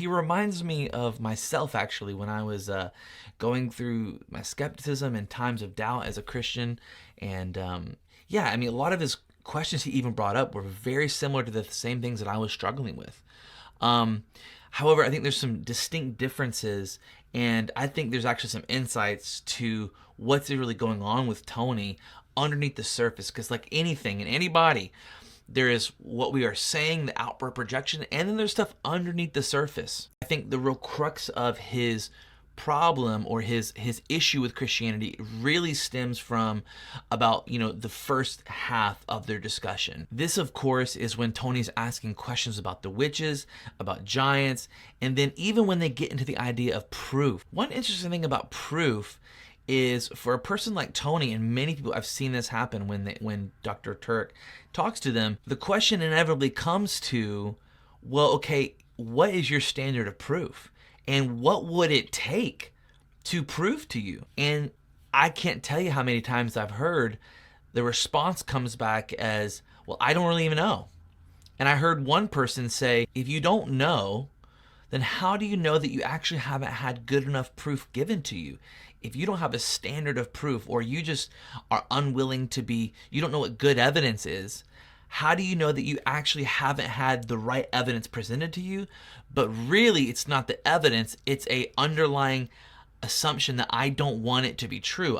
He reminds me of myself actually when I was going through my skepticism and times of doubt as a Christian. And yeah, I mean, a lot of his questions he even brought up were very similar to the same things that I was struggling with. Um, However, I think there's some distinct differences, and I think there's actually some insights to what's really going on with Tony underneath the surface. Because, like anything in anybody, there is what we are saying, the outward projection, and then there's stuff underneath the surface. I think the real crux of his problem or his issue with Christianity really stems from about the first half of their discussion. This of course is when Tony's asking questions about the witches, about giants, and then even when they get into the idea of proof. One interesting thing about proof is for a person like Tony, and many people, I've seen this happen when Dr. Turk talks to them, the question inevitably comes to, well, okay, what is your standard of proof? And what would it take to prove to you? And I can't tell you how many times I've heard the response comes back as, well, I don't really even know. And I heard one person say, if you don't know, then how do you know that you actually haven't had good enough proof given to you? If you don't have a standard of proof, or you just are unwilling to be, you don't know what good evidence is, how do you know that you actually haven't had the right evidence presented to you? But really, it's not the evidence, it's a underlying assumption that I don't want it to be true.